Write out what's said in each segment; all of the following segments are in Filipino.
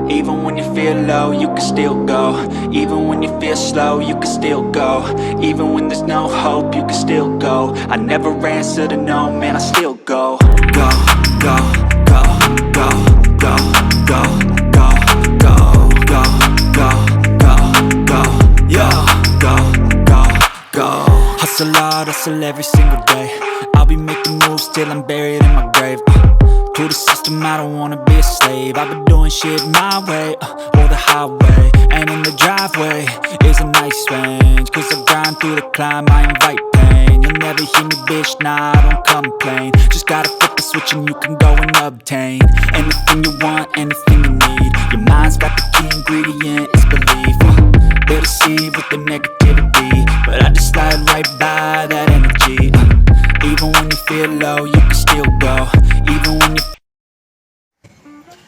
Even when you feel low, you can still go. Even when you feel slow, you can still go. Even when there's no hope, you can still go. I never answer to no, man, I still go. Go, go, go, go, go, go, go, go, go, go, go, go, yo, go, go, go. Hustle hard, hustle every single day. I'll be making moves till I'm buried in my grave. To the system, I don't wanna be a slave. I've been doing shit my way, or the highway. And in the driveway is a nice range. Cause I grind through the climb, I invite pain. You'll never hear me, bitch, nah, I don't complain. Just gotta flip the switch and you can go and obtain anything you want, anything you need. Your mind's got the key ingredient, it's belief. They deceive with the negativity, but I just slide right by that energy. Even when you feel low, you can still go. Even when you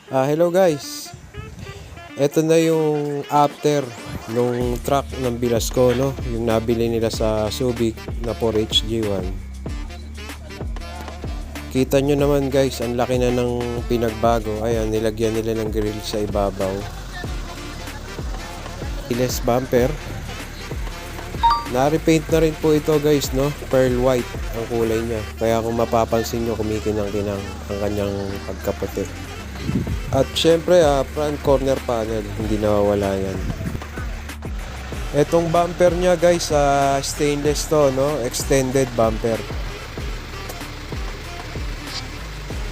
Hello guys. Ito na yung after nung truck ng Bilasco, no? Yung nabili nila sa Subic na 4HG1. Kita nyo naman guys, ang laki na ng pinagbago. Ayan, nilagyan nila ng grill sa ibabaw. Keyless bumper. Na-repaint na rin po ito guys, no? Pearl white ang kulay niya. Kaya kung mapapansin nyo, kumikinang-kinang ang kanyang pagkaputi. At syempre, front corner panel, hindi nawawala yan. Etong bumper niya guys, stainless to, no? Extended bumper.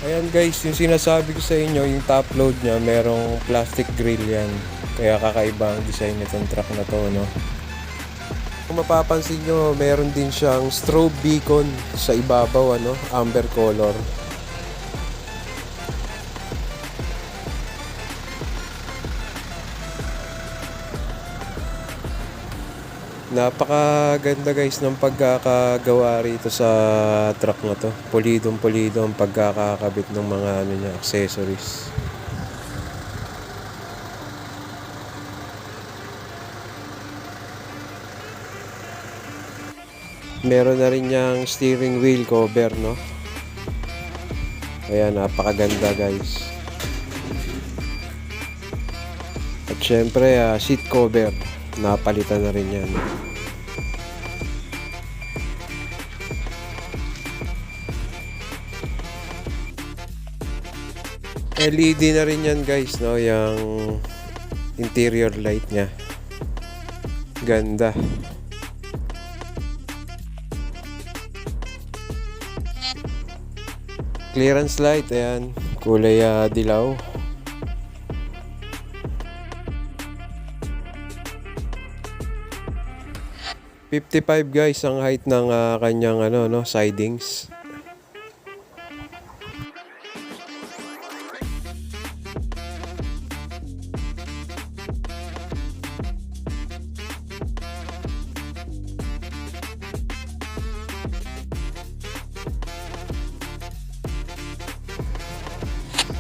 Ayan guys, yung sinasabi ko sa inyo, yung top load niya, merong plastic grill yan. Kaya kakaiba ang design nitong truck na to, no? Kung mapapansin nyo, meron din siyang strobe beacon sa ibabaw, ano? Amber color. Napakaganda guys ng pagkakagawa rito sa truck na to. Pulidong pulido ang pagkakakabit ng mga niya, accessories. Meron na rin yung steering wheel cover, no? Ayan, napakaganda guys. At syempre, seat cover. Napalitan na rin yan. LED na rin yan guys, no? Yung interior light nya. Ganda. Clearance light, ayan. Kulay dilaw. .55 guys ang height ng kanyang sidings.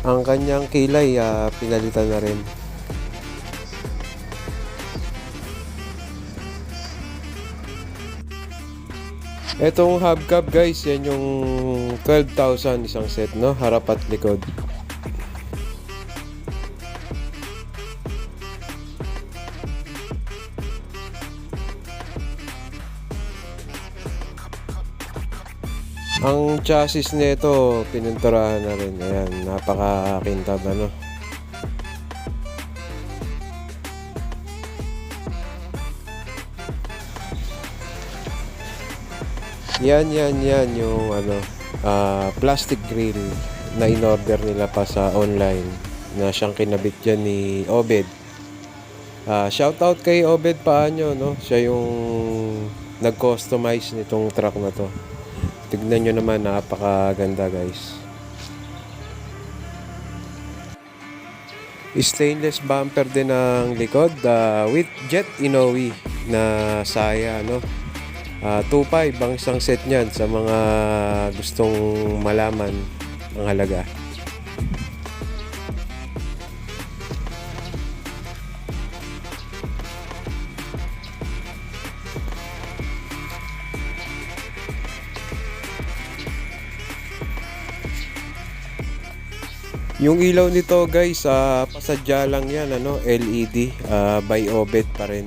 Ang kanyang kilay pinalitan na rin. Etong hubcap guys, yan yung 12,000 isang set, no? Harap at likod. Ang chassis nito pinunturahan na rin. Ayan, napakakintab, ano? Yan yung plastic grill na in-order nila pa sa online na siyang kinabit dyan ni Obed. Shoutout kay Obed Paanyo, no? Siya yung nag-customize nitong truck na to. Tignan nyo naman, napakaganda guys. Stainless bumper din ang likod with jet Inoue na saya, no? 2.5 ang isang set niyan sa mga gustong malaman ang halaga. Yung ilaw nito guys, pasadya lang yan, ano, LED, by Obed pa rin.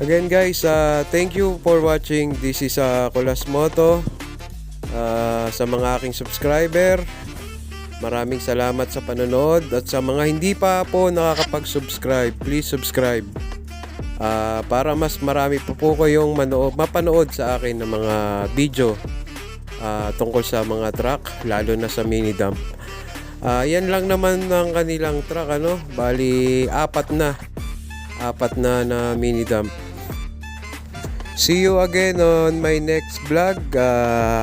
Again guys, thank you for watching. This is Kulas Moto. Sa mga aking subscriber, maraming salamat sa panonood. At sa mga hindi pa po nakakapag-subscribe, please subscribe. Para mas marami po kayong mapanood sa akin ng mga video tungkol sa mga truck, lalo na sa mini dump. Yan lang naman ng kanilang truck, ano? Bali, apat na mini dump. See you again on my next vlog.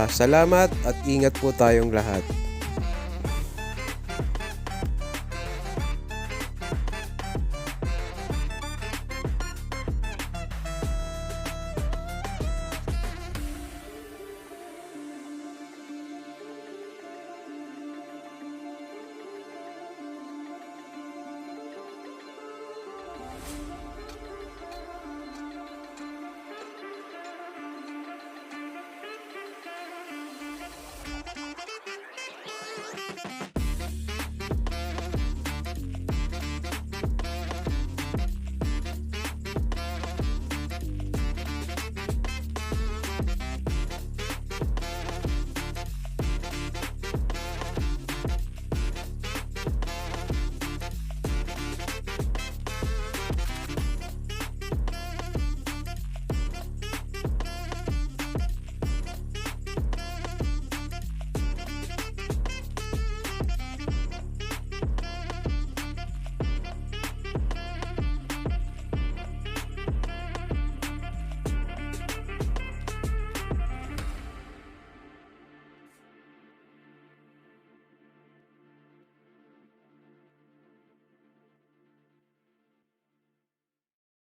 Salamat at ingat po tayong lahat.